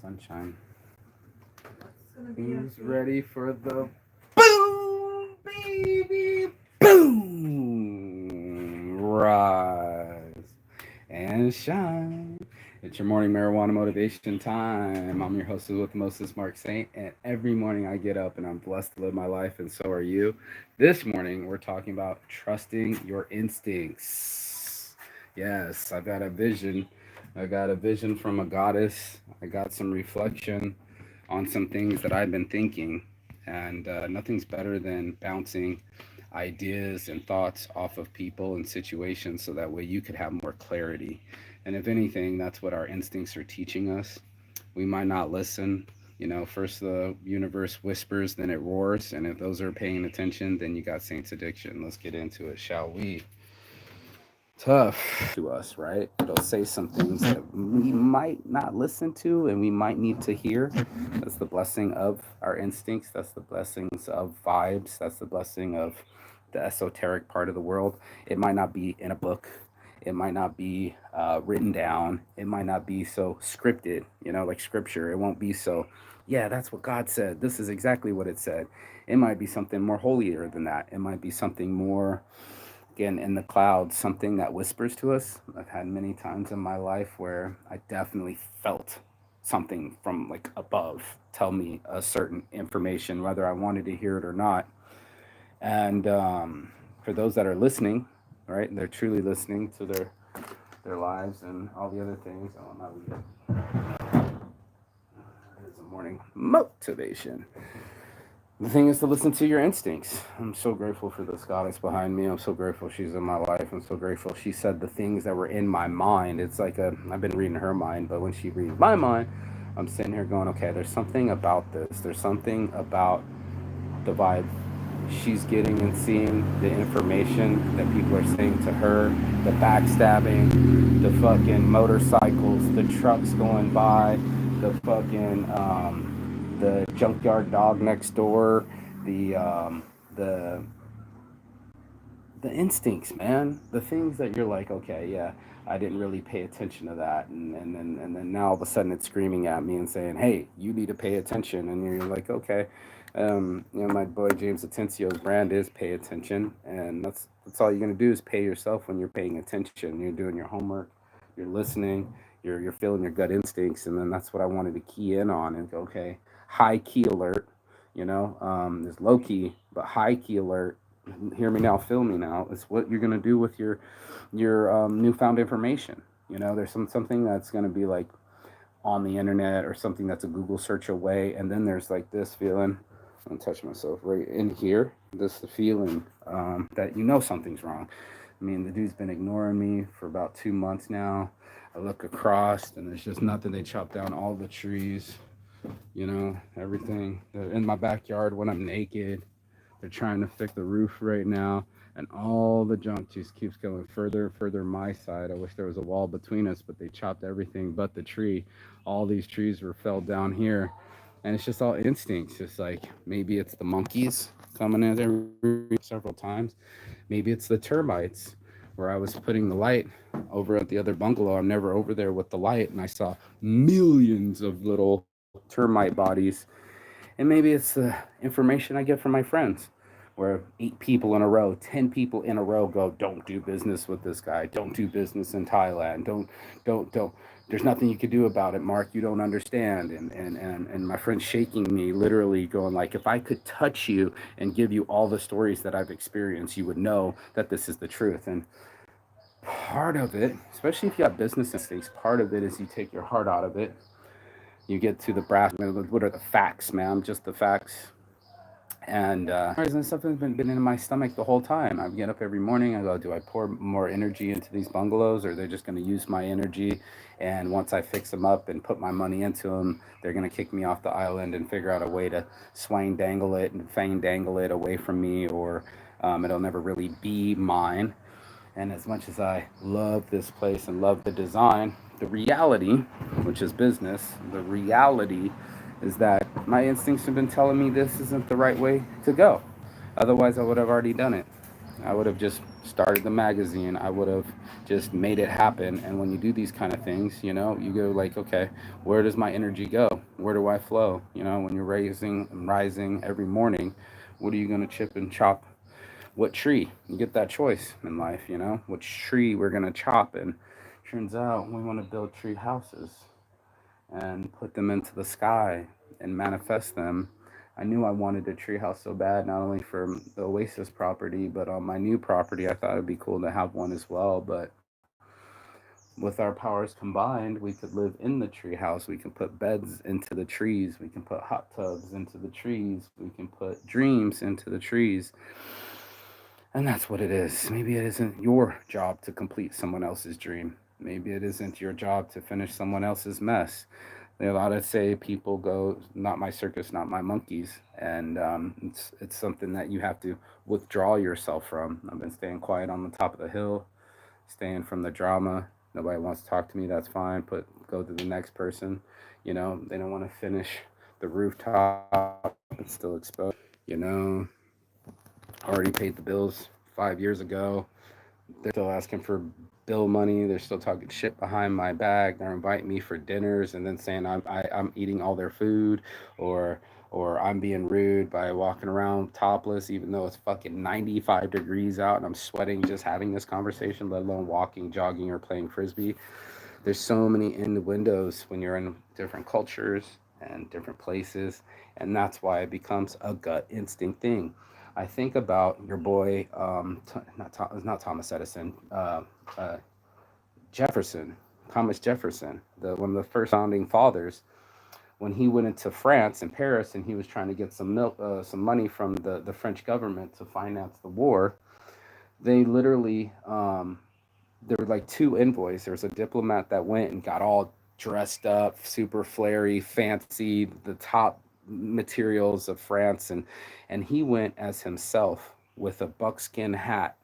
sunshine. It's gonna be Who's okay. ready for the boom, baby, boom? Rise and shine. It's your morning marijuana motivation time. I'm your host with Moses Mark Saint, and every morning I get up and I'm blessed to live my life, and so are you. This morning we're talking about trusting your instincts. Yes, I've got a vision. I got a vision from a goddess. I got some reflection on some things that I've been thinking, and nothing's better than bouncing ideas and thoughts off of people and situations so that way you could have more clarity. And if anything, that's what our instincts are teaching us. We might not listen. First the universe whispers, then it roars. And if those are paying attention, then you got Saints Addiction. Let's get into it, shall we? Tough to us, right? It'll say some things that we might not listen to and we might need to hear. That's the blessing of our instincts. That's the blessings of vibes. That's the blessing of the esoteric part of the world. It might not be in a book. It might not be written down. It might not be so scripted, like scripture. It won't be so, yeah, that's what God said. This is exactly what it said. It might be something more holier than that. It might be something more, again, in the clouds, something that whispers to us. I've had many times in my life where I definitely felt something from like above tell me a certain information, whether I wanted to hear it or not. And for those that are listening, right, they're truly listening to their lives and all the other things. Oh, not we it is a morning motivation. The thing is to listen to your instincts. I'm so grateful for this goddess behind me. I'm so grateful she's in my life. I'm so grateful she said the things that were in my mind. It's like I've been reading her mind, but when she reads my mind, I'm sitting here going, okay, there's something about this. There's something about the vibe she's getting and seeing, the information that people are saying to her, the backstabbing, the fucking motorcycles, the trucks going by, the fucking the junkyard dog next door, the the the instincts, man. The things that you're like, okay, yeah, I didn't really pay attention to that, and then now all of a sudden it's screaming at me and saying, hey, you need to pay attention, and you're like, okay. My boy James Atencio's brand is pay attention, and that's all you're gonna do is pay yourself when you're paying attention. You're doing your homework, you're listening, you're feeling your gut instincts, and then that's what I wanted to key in on and go, okay, high key alert, there's low key, but high key alert, hear me now, feel me now, is what you're gonna do with your newfound information. There's something that's gonna be like on the internet or something that's a Google search away, and then there's like this feeling. I'm gonna touch myself right in here. This the feeling that something's wrong. I mean, the dude's been ignoring me for about 2 months now. I look across and there's just nothing. They chopped down all the trees, everything. They're in my backyard when I'm naked. They're trying to fix the roof right now, and all the junk just keeps going further and further my side. I wish there was a wall between us, but they chopped everything but the tree. All these trees were felled down here, and it's just all instincts. Just like maybe it's the monkeys coming in there several times. Maybe it's the termites where I was putting the light over at the other bungalow. I'm never over there with the light, and I saw millions of little termite bodies. And maybe it's the information I get from my friends, where 8 people in a row, 10 people in a row go, "Don't do business with this guy. Don't do business in Thailand. Don't. There's nothing you could do about it, Mark. You don't understand." And my friend's shaking me, literally going like, "If I could touch you and give you all the stories that I've experienced, you would know that this is the truth." And part of it, especially if you have business instincts, part of it is you take your heart out of it. You get to the brass. What are the facts, man? Just the facts. And reason stuff has been in my stomach the whole time. I get up every morning. I go, do I pour more energy into these bungalows, or they're just going to use my energy? And once I fix them up and put my money into them, they're going to kick me off the island and figure out a way to swing dangle it and fang dangle it away from me, or it'll never really be mine. And as much as I love this place and love the design, the reality, which is business, the reality is that my instincts have been telling me this isn't the right way to go. Otherwise, I would have already done it. I would have just started the magazine. I would have just made it happen. And when you do these kind of things, you go like, okay, where does my energy go? Where do I flow? When you're raising and rising every morning, what are you going to chip and chop? What tree? You get that choice in life, which tree we're going to chop. And turns out we want to build tree houses and put them into the sky and manifest them. I knew I wanted a treehouse so bad, not only for the Oasis property, but on my new property. I thought it'd be cool to have one as well. But with our powers combined, we could live in the treehouse. We can put beds into the trees. We can put hot tubs into the trees. We can put dreams into the trees. And that's what it is. Maybe it isn't your job to complete someone else's dream. Maybe it isn't your job to finish someone else's mess. They allowed to say people go, not my circus, not my monkeys, and it's something that you have to withdraw yourself from. I've been staying quiet on the top of the hill, staying from the drama. Nobody wants to talk to me. That's fine. But go to the next person. They don't want to finish the rooftop. It's still exposed. You know, already paid the bills 5 years ago. They're still asking for bill money. They're still talking shit behind my back. They're inviting me for dinners and then saying I'm eating all their food, or I'm being rude by walking around topless even though it's fucking 95 degrees out and I'm sweating just having this conversation, let alone walking, jogging, or playing frisbee. There's so many innuendos when you're in different cultures and different places, and that's why it becomes a gut instinct thing. I think about your boy, not Thomas Edison, uh, Jefferson, Thomas Jefferson, the one of the first founding fathers. When he went into France and Paris, and he was trying to get some money from the French government to finance the war, they literally there were like two envoys. There was a diplomat that went and got all dressed up, super flary, fancy, the top materials of France, and he went as himself with a buckskin hat,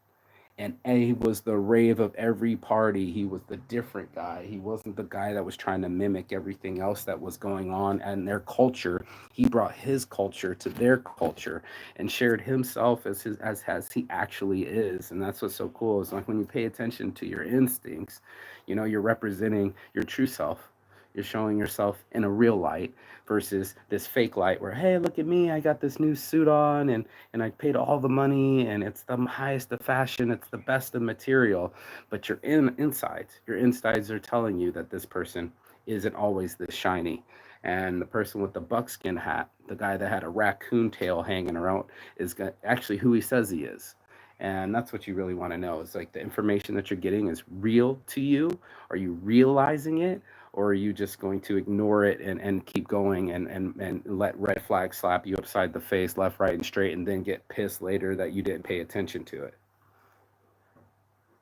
and he was the rave of every party. He was the different guy. He wasn't the guy that was trying to mimic everything else that was going on and their culture. He brought his culture to their culture and shared himself as he actually is. And that's what's so cool. Is like when you pay attention to your instincts, you're representing your true self. You're showing yourself in a real light versus this fake light where, hey, look at me, I got this new suit on, and I paid all the money, and it's the highest of fashion, it's the best of material. But your insides are telling you that this person isn't always this shiny. And the person with the buckskin hat, the guy that had a raccoon tail hanging around, is actually who he says he is. And that's what you really want to know. It's like the information that you're getting is real to you. Are you realizing it? Or are you just going to ignore it and keep going and let red flags slap you upside the face left, right, and straight, and then get pissed later that you didn't pay attention to it?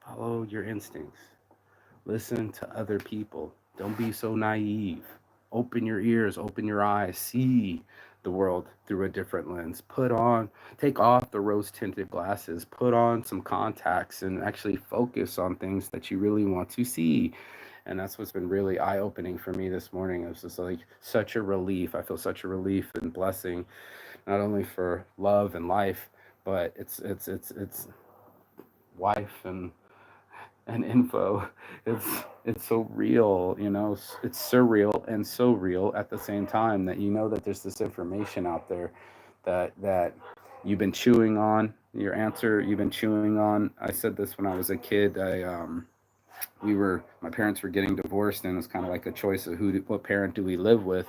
Follow your instincts. Listen to other people. Don't be so naive. Open your ears, open your eyes, see the world through a different lens. Take off the rose tinted glasses, put on some contacts, and actually focus on things that you really want to see. And that's what's been really eye opening for me this morning. It's just like such a relief. I feel such a relief and blessing, not only for love and life, but it's wife and info. It's so real, it's surreal and so real at the same time, that that there's this information out there that you've been chewing on. Your answer you've been chewing on. I said this when I was a kid. My parents were getting divorced, and it was kind of like a choice of what parent do we live with.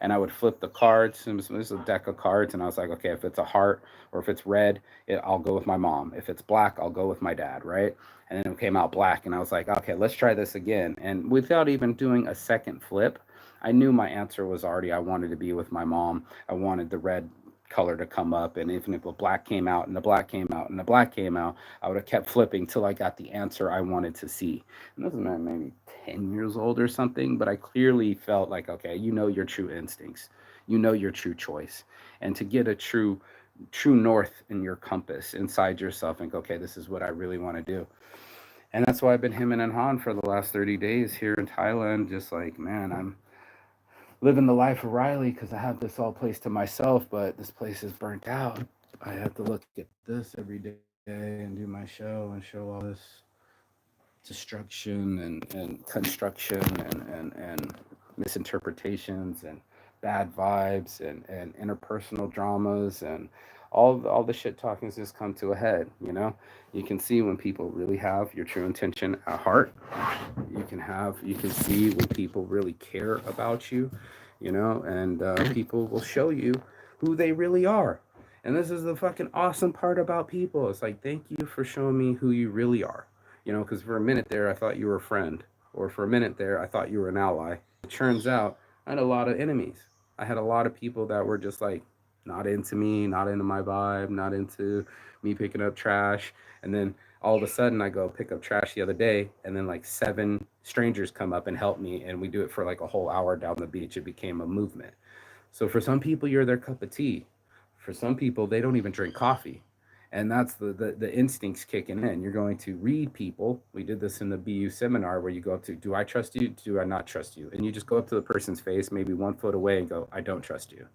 And I would flip the cards. And this was a deck of cards, and I was like, okay, if it's a heart or if it's red, I'll go with my mom. If it's black, I'll go with my dad, right? And then it came out black, and I was like, okay, let's try this again. And without even doing a second flip, I knew my answer was already I wanted to be with my mom. I wanted the red color to come up, and even if the black came out and the black came out and the black came out, I would have kept flipping till I got the answer I wanted to see. And this is maybe 10 years old or something, but I clearly felt like, okay, your true instincts, your true choice. And to get a true north in your compass inside yourself and go, okay, this is what I really want to do. And that's why I've been hemming and hawing for the last 30 days here in Thailand. Just like, man, I'm living the life of Riley because I have this all place to myself, but this place is burnt out. I have to look at this every day. day and do my show and show all this destruction and construction and misinterpretations and bad vibes and interpersonal dramas and all the shit talkings just come to a head. You can see when people really have your true intention at heart. You can see when people really care about you, and people will show you who they really are. And this is the fucking awesome part about people. It's like, thank you for showing me who you really are. Because for a minute there, I thought you were a friend. Or for a minute there, I thought you were an ally. It turns out I had a lot of enemies. I had a lot of people that were just like, not into me, not into my vibe, not into me picking up trash. And then all of a sudden, I go pick up trash the other day, and then like seven strangers come up and help me. And we do it for like a whole hour down the beach. It became a movement. So for some people, you're their cup of tea. For some people, they don't even drink coffee. And that's the instincts kicking in. You're going to read people. We did this in the BU seminar where you go up to, do I trust you? Do I not trust you? And you just go up to the person's face, maybe 1 foot away, and go, I don't trust you.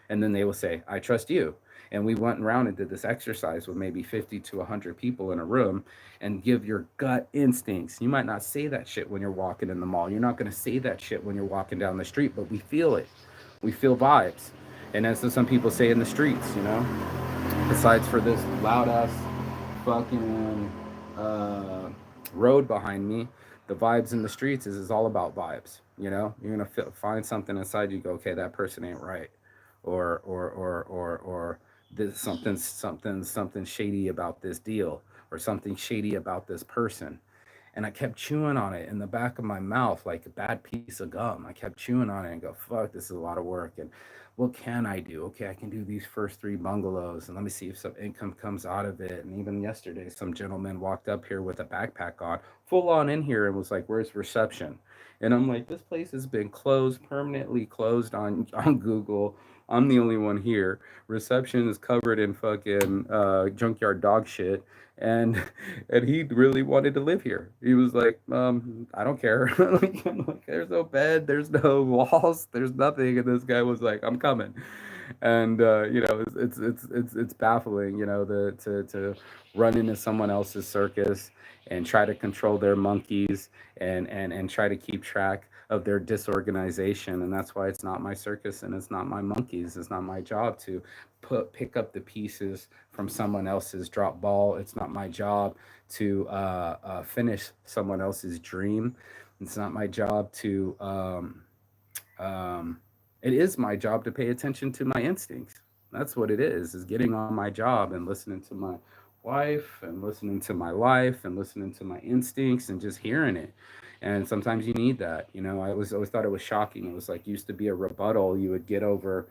And then they will say, I trust you. And we went around and did this exercise with maybe 50 to 100 people in a room and give your gut instincts. You might not say that shit when you're walking in the mall. You're not going to say that shit when you're walking down the street, but we feel it. We feel vibes. And as some people say in the streets. Besides for this loud ass fucking uh, road behind me, the vibes in the streets is all about vibes. You're gonna find something inside you. Go, okay, that person ain't right, or this something shady about this deal, or something shady about this person. And I kept chewing on it in the back of my mouth like a bad piece of gum. I kept chewing on it and go, fuck, this is a lot of work. And what can I do? Okay, I can do these first three bungalows and let me see if some income comes out of it. And even yesterday, some gentleman walked up here with a backpack on, full on in here, and was like, where's reception? And I'm like, this place has been closed, permanently closed on Google. I'm the only one here. Reception is covered in fucking junkyard dog shit, and and he really wanted to live here. He was like, I don't care. Like, I'm like, there's no bed, there's no walls, there's nothing, and this guy was like, I'm coming. And it's baffling, to run into someone else's circus and try to control their monkeys and try to keep track of their disorganization. And that's why it's not my circus and it's not my monkeys. It's not my job to pick up the pieces from someone else's drop ball. It's not my job to finish someone else's dream. It's not my job to um, it is my job to pay attention to my instincts. That's what it is getting on my job and listening to my wife and listening to my life and listening to my instincts and just hearing it. And sometimes you need that. I always thought it was shocking. It was like used to be a rebuttal you would get over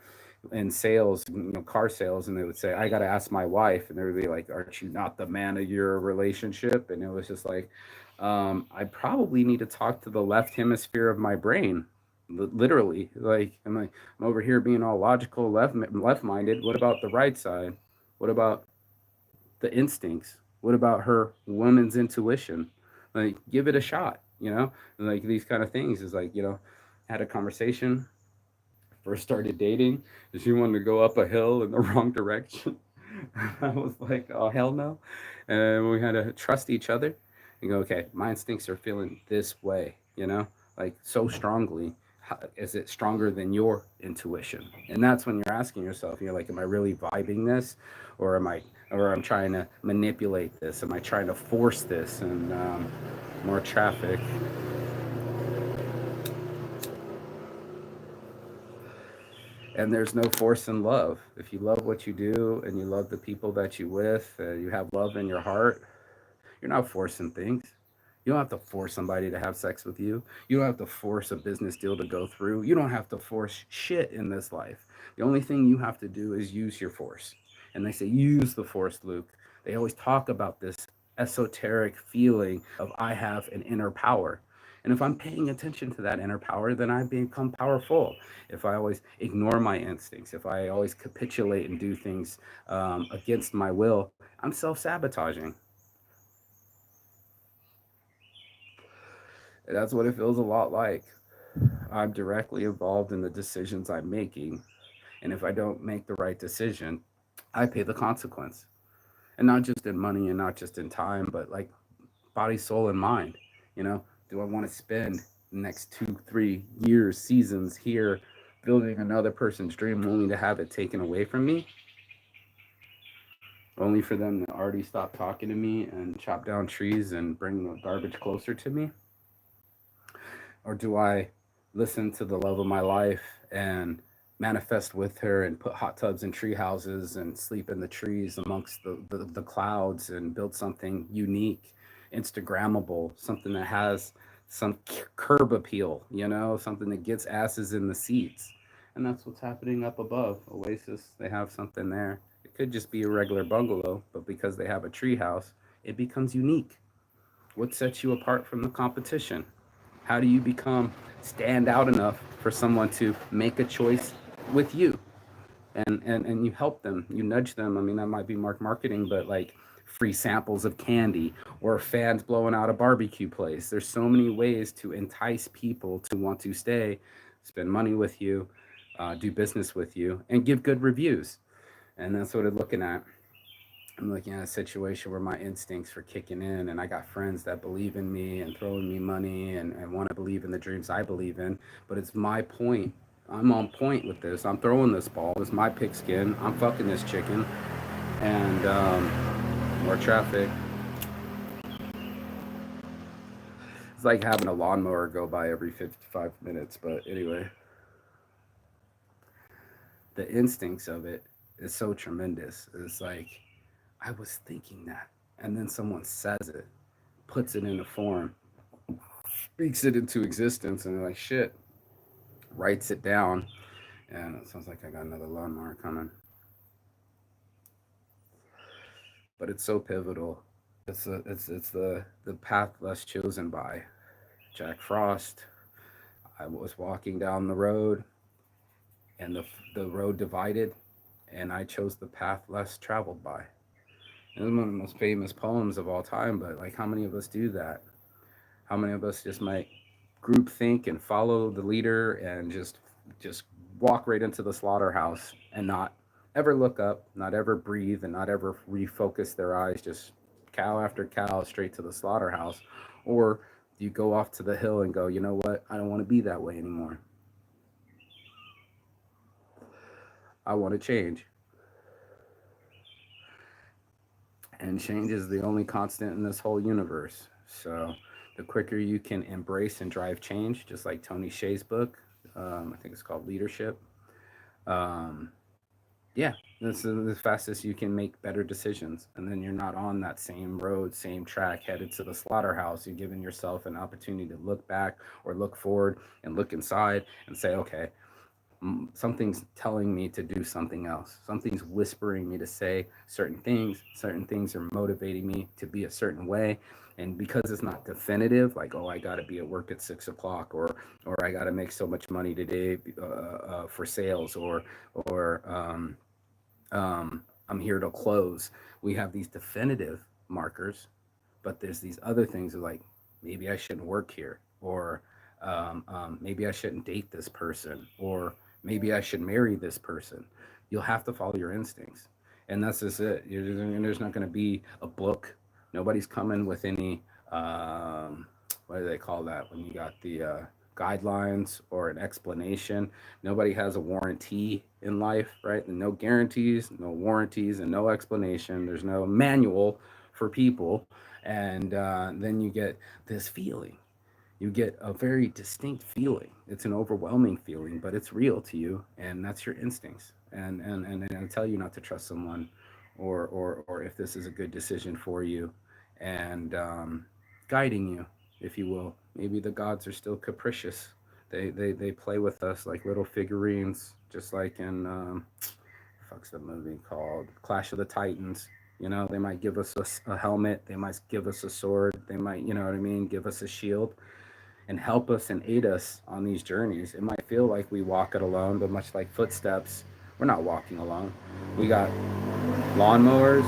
in sales, car sales, and they would say, I got to ask my wife. And they would be like, aren't you not the man of your relationship? And it was just like, I probably need to talk to the left hemisphere of my brain. Literally, like I'm over here being all logical, left minded. What about the right side? What about the instincts? What about her woman's intuition? Like, give it a shot. Like these kind of things is like, had a conversation, first started dating, and she wanted to go up a hill in the wrong direction. I was like, oh, hell no. And we had to trust each other and go, okay, my instincts are feeling this way, like so strongly. Is it stronger than your intuition? And that's when you're asking yourself, you're like, am I really vibing this? Or I'm trying to manipulate this? Am I trying to force this? And more traffic. And there's no force in love. If you love what you do and you love the people that you with, you have love in your heart, you're not forcing things. You don't have to force somebody to have sex with you. You don't have to force a business deal to go through. You don't have to force shit in this life. The only thing you have to do is use your force. And they say, use the force, Luke. They always talk about this esoteric feeling of I have an inner power. And if I'm paying attention to that inner power, then I become powerful. If I always ignore my instincts, if I always capitulate and do things against my will, I'm self sabotaging. That's what it feels a lot like. I'm directly involved in the decisions I'm making. And if I don't make the right decision, I pay the consequence. And not just in money and not just in time, but like body, soul, and mind. You know, do I want to spend the next 2, 3 years, seasons here building another person's dream only to have it taken away from me? Only for them to already stop talking to me and chop down trees and bring the garbage closer to me? Or do I listen to the love of my life and manifest with her and put hot tubs in tree houses and sleep in the trees amongst the clouds and build something unique, Instagrammable, something that has some curb appeal, something that gets asses in the seats? And that's what's happening up above. Oasis, they have something there. It could just be a regular bungalow, but because they have a tree house, it becomes unique. What sets you apart from the competition? How do you become stand out enough for someone to make a choice with you? And you help them, you nudge them. I mean, that might be marketing, but like free samples of candy or fans blowing out a barbecue place. There's so many ways to entice people to want to stay, spend money with you, do business with you, and give good reviews. And that's what I'm looking at. I'm looking at a situation where my instincts are kicking in, and I got friends that believe in me and throwing me money and want to believe in the dreams I believe in. But it's my point. I'm on point with this. I'm throwing this ball. It's my pigskin. I'm fucking this chicken. And more traffic. It's like having a lawnmower go by every 55 minutes. But anyway, the instincts of it is so tremendous. It's like, I was thinking that. And then someone says it, puts it into form, speaks it into existence, and they're like, shit, writes it down. And it sounds like I got another lawnmower coming. But it's so pivotal. It's the path less chosen by. Jack Frost. I was walking down the road, and the road divided, and I chose the path less traveled by. It was one of the most famous poems of all time. But like, how many of us do that? How many of us just might group think and follow the leader and just walk right into the slaughterhouse and not ever look up, not ever breathe, and not ever refocus their eyes, just cow after cow straight to the slaughterhouse? Or do you go off to the hill and go, you know what? I don't want to be that way anymore. I want to change. And change is the only constant in this whole universe. So the quicker you can embrace and drive change, just like Tony Hsieh's book, I think it's called Leadership. Um, yeah, that's the fastest you can make better decisions. And then you're not on that same road, same track, headed to the slaughterhouse. You're giving yourself an opportunity to look back or look forward and look inside and say, okay, something's telling me to do something else. Something's whispering me to say certain things. Certain things are motivating me to be a certain way. And because it's not definitive, like, oh, I got to be at work at 6 o'clock, or I got to make so much money today for sales, or I'm here to close. We have these definitive markers, but there's these other things like, maybe I shouldn't work here, or maybe I shouldn't date this person, or maybe I should marry this person. You'll have to follow your instincts. And that's just it. There's not going to be a book. Nobody's coming with any, what do they call that? When you got the guidelines or an explanation. Nobody has a warranty in life, right? And no guarantees, no warranties, and no explanation. There's no manual for people. And then you get this feeling. You get a very distinct feeling. It's an overwhelming feeling, but it's real to you, and that's your instincts. And I tell you not to trust someone, or if this is a good decision for you, and guiding you, if you will. Maybe the gods are still capricious. They play with us like little figurines, just like in fuck's the movie called Clash of the Titans. They might give us a helmet, they might give us a sword, they might, you know what I mean, give us a shield and help us and aid us on these journeys. It might feel like we walk it alone, but much like footsteps, we're not walking alone. We got lawnmowers,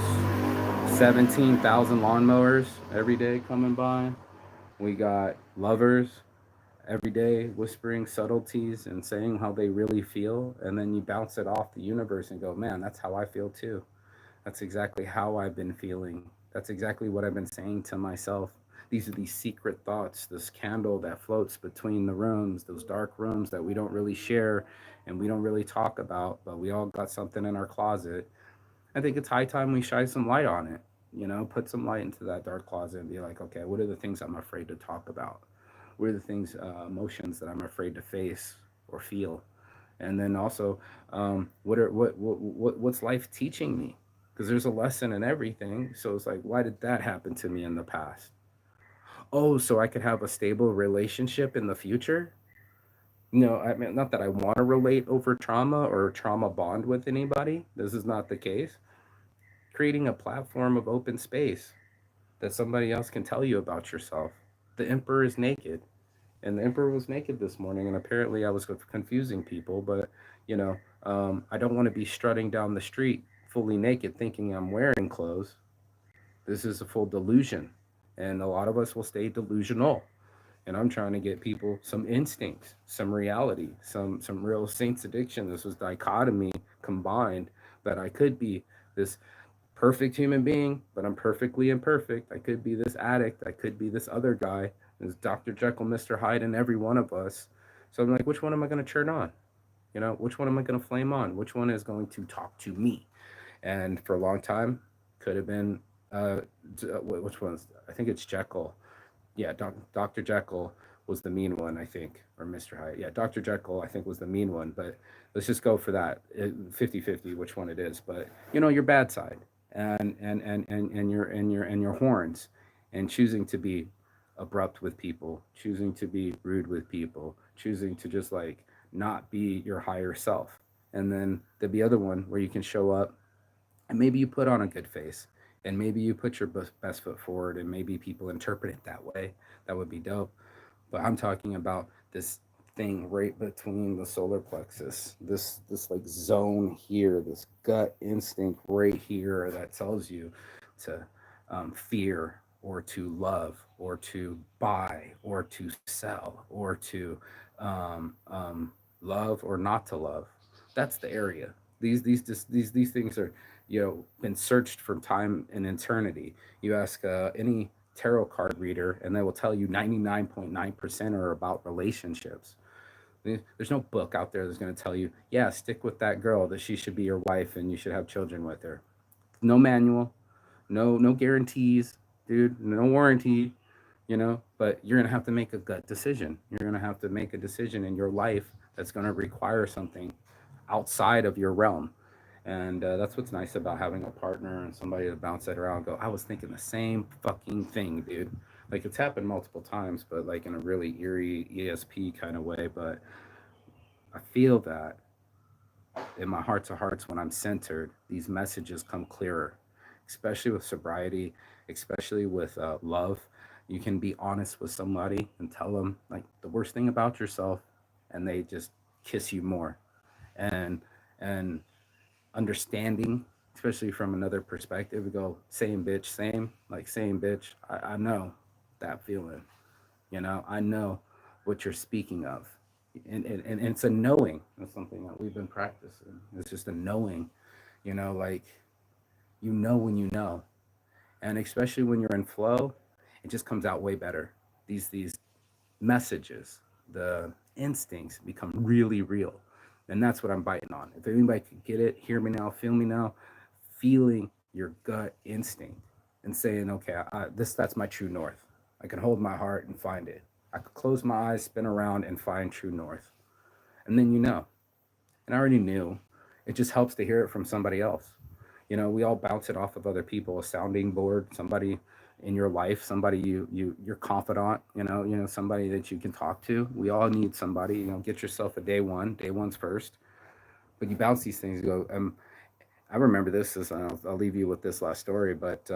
17,000 lawnmowers every day coming by. We got lovers every day whispering subtleties and saying how they really feel. And then you bounce it off the universe and go, man, that's how I feel too. That's exactly how I've been feeling. That's exactly what I've been saying to myself. These are these secret thoughts, this candle that floats between the rooms, those dark rooms that we don't really share and we don't really talk about, but we all got something in our closet. I think it's high time we shine some light on it. Put some light into that dark closet and be like, okay, what are the things I'm afraid to talk about? What are the things, emotions that I'm afraid to face or feel? And then also, what's life teaching me? Because there's a lesson in everything. So it's like, why did that happen to me in the past? Oh, so I could have a stable relationship in the future. No, I mean, not that I want to relate over trauma or trauma bond with anybody. This is not the case. Creating a platform of open space that somebody else can tell you about yourself. The emperor is naked, and the emperor was naked this morning, and apparently I was confusing people. But I don't want to be strutting down the street fully naked, thinking I'm wearing clothes. This is a full delusion, and a lot of us will stay delusional. And I'm trying to get people some instincts, some reality, some real saints addiction. This was dichotomy combined, that I could be this perfect human being, but I'm perfectly imperfect. I could be this addict. I could be this other guy. There's Dr. Jekyll, Mr. Hyde in every one of us. So I'm like, which one am I going to turn on? Which one am I going to flame on? Which one is going to talk to me? And for a long time, could have been, uh, which one's, I think it's Jekyll. Yeah, Dr. Jekyll was the mean one, I think, or Mr. Hyde. Yeah, Dr. Jekyll, I think, was the mean one. But let's just go for that 50-50, which one it is. But your bad side, and your horns, and choosing to be abrupt with people, choosing to be rude with people, choosing to just like not be your higher self. And then there'd be other one where you can show up and maybe you put on a good face and maybe you put your best foot forward and maybe people interpret it that way. That would be dope. But I'm talking about this thing right between the solar plexus, this like zone here, this gut instinct right here that tells you to fear or to love or to buy or to sell or to love or not to love. That's the area. These things are, been searched for time and eternity. You ask any tarot card reader and they will tell you 99.9% are about relationships. There's no book out there that's going to tell you, yeah, stick with that girl, that she should be your wife and you should have children with her. No manual, no guarantees, dude, no warranty. But you're going to have to make a gut decision. You're going to have to make a decision in your life that's going to require something outside of your realm. And that's what's nice about having a partner and somebody to bounce it around and go, I was thinking the same fucking thing, dude. Like, it's happened multiple times, but like in a really eerie ESP kind of way. But I feel that in my heart to hearts, when I'm centered, these messages come clearer, especially with sobriety, especially with love. You can be honest with somebody and tell them like the worst thing about yourself, and they just kiss you more. And and understanding, especially from another perspective, go, same bitch, same, like same bitch. I know that feeling. I know what you're speaking of. And it's a knowing. That's something that we've been practicing. It's just a knowing, like when you know. And especially when you're in flow, it just comes out way better. These messages, the instincts become really real. And that's what I'm biting on. If anybody could get it, hear me now, feel me now, feeling your gut instinct and saying, okay, that's my true north. I can hold my heart and find it. I could close my eyes, spin around, and find true north. And then and I already knew. It just helps to hear it from somebody else. We all bounce it off of other people, a sounding board, somebody in your life, somebody your confidant, somebody that you can talk to. We all need somebody. Get yourself a day one. Day one's first, but you bounce these things. You go. I remember this. I'll leave you with this last story. But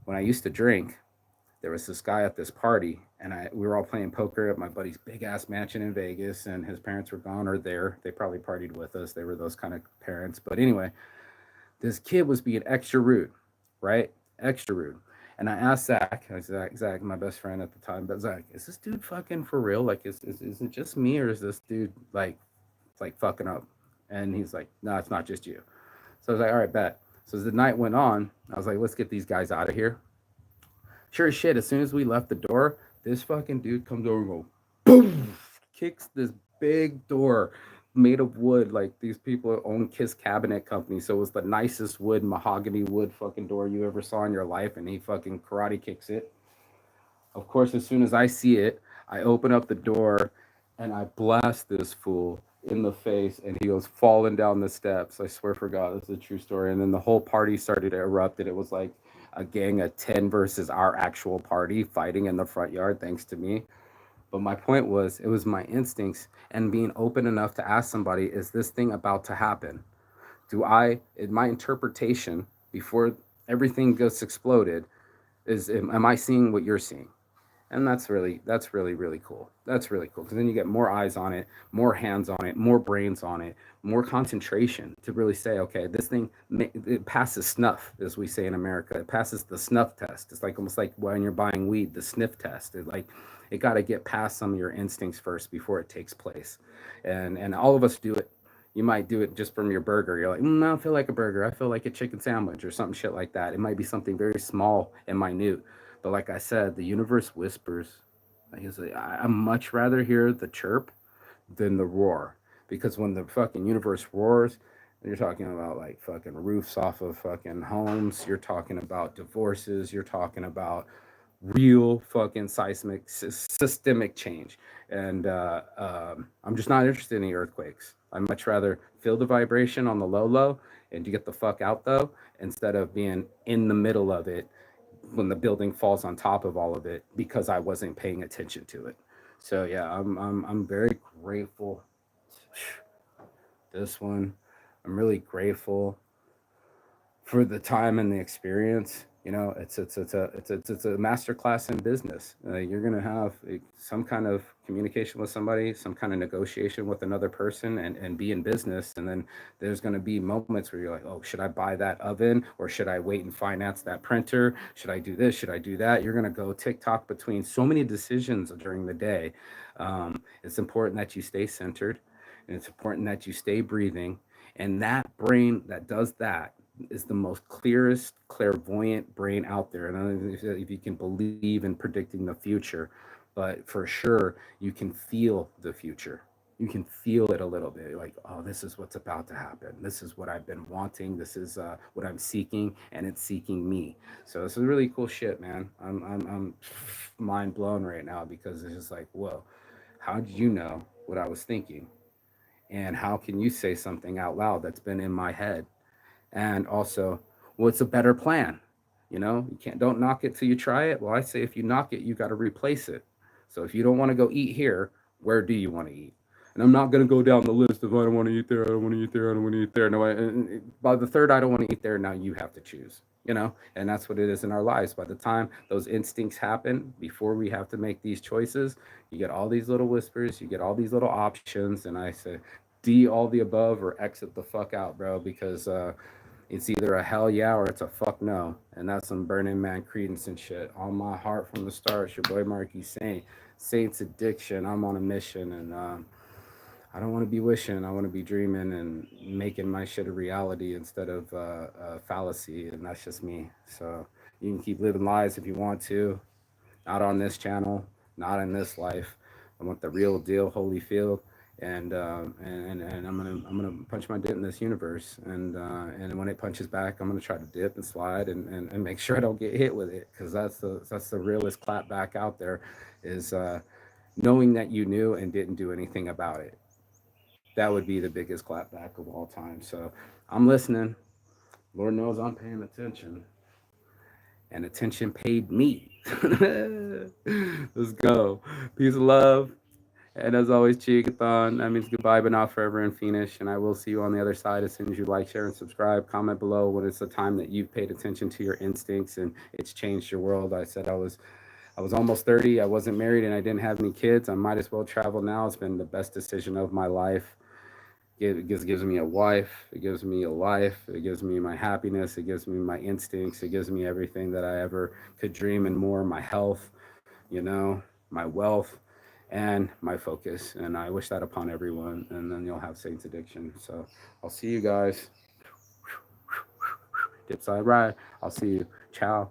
when I used to drink, there was this guy at this party, and we were all playing poker at my buddy's big ass mansion in Vegas, and his parents were gone or there. They probably partied with us. They were those kind of parents. But anyway, this kid was being extra rude, right? Extra rude. And I asked Zach, my best friend at the time, but Zach, is this dude fucking for real? Like, is it just me, or is this dude like fucking up? And he's like, no, it's not just you. So I was like, all right, bet. So as the night went on, I was like, let's get these guys out of here. Sure as shit, as soon as we left the door, this fucking dude comes over and goes, boom, kicks this big door made of wood. Like these people own Kiss Cabinet Company, so it was the nicest wood, mahogany wood fucking door you ever saw in your life, and he fucking karate kicks it. Of course, as soon as I see it, I open up the door and I blast this fool in the face, and he goes falling down the steps. I swear for God, this is a true story. And then the whole party started to erupt, and it was like a gang of 10 versus our actual party fighting in the front yard, thanks to me. But my point was, it was my instincts and being open enough to ask somebody, is this thing about to happen? Do I, in my interpretation, before everything gets exploded, am I seeing what you're seeing? And that's really really cool. That's really cool because then you get more eyes on it, more hands on it, more brains on it, more concentration to really say, okay, this thing it passes snuff, as we say in America. It passes the snuff test. It's like almost like when you're buying weed, the sniff test. It got to get past some of your instincts first before it takes place, and all of us do it. You might do it just from your burger. You're like, I don't feel like a burger. I feel like a chicken sandwich or something shit like that. It might be something very small and minute. But like I said, the universe whispers. I much rather hear the chirp than the roar. Because when the fucking universe roars, you're talking about like fucking roofs off of fucking homes. You're talking about divorces. You're talking about real fucking seismic systemic change. And I'm just not interested in the earthquakes. I much rather feel the vibration on the low and to get the fuck out though, instead of being in the middle of it when the building falls on top of all of it because I wasn't paying attention to it. So yeah, I'm very grateful. This one, I'm really grateful for the time and the experience. You know, it's a master class in business. You're gonna have some kind of communication with somebody, some kind of negotiation with another person, and be in business. And then there's gonna be moments where you're like, oh, should I buy that oven or should I wait and finance that printer? Should I do this? Should I do that? You're gonna go TikTok between so many decisions during the day. It's important that you stay centered, and it's important that you stay breathing. And that brain that does that is the most clearest, clairvoyant brain out there. And I don't know if you can believe in predicting the future, but for sure, you can feel the future. You can feel it a little bit like, oh, this is what's about to happen. This is what I've been wanting. This is what I'm seeking, and it's seeking me. So this is really cool shit, man. I'm mind blown right now because it's just like, whoa, how did you know what I was thinking? And how can you say something out loud that's been in my head? And also, what's a better plan? You know, you can't don't knock it till you try it. Well, I say if you knock it, you got to replace it. So if you don't want to go eat here, where do you want to eat? And I'm not going to go down the list of I don't want to eat there, I don't want to eat there, I don't want to eat there. No, by the third I don't want to eat there, now you have to choose. You know, and that's what it is in our lives. By the time those instincts happen, before we have to make these choices, you get all these little whispers, you get all these little options, and I say, D all the above or exit the fuck out, bro, because it's either a hell yeah or it's a fuck no. And that's some Burning Man Credence and shit. On my heart from the start, it's your boy Marky Saint. Saint's Addiction. I'm on a mission and I don't want to be wishing. I want to be dreaming and making my shit a reality instead of a fallacy. And that's just me. So you can keep living lies if you want to. Not on this channel, not in this life. I want the real deal, Holyfield, and I'm gonna punch my dip in this universe, and when it punches back, I'm gonna try to dip and slide and make sure I don't get hit with it, because that's the realest clap back out there, is knowing that you knew and didn't do anything about it. That would be the biggest clap back of all time. So I'm listening. Lord knows I'm paying attention, and attention paid me. Let's go. Peace of love. And as always, Chigathon. That means goodbye, but not forever in Phoenix. And I will see you on the other side as soon as you like, share, and subscribe. Comment below when it's the time that you've paid attention to your instincts and it's changed your world. I said I was almost 30. I wasn't married and I didn't have any kids. I might as well travel now. It's been the best decision of my life. It gives me a wife. It gives me a life. It gives me my happiness. It gives me my instincts. It gives me everything that I ever could dream and more. My health, my wealth, and my focus. And I wish that upon everyone. And then you'll have Saints Addiction. So I'll see you guys. Dip side ride. I'll see you. Ciao.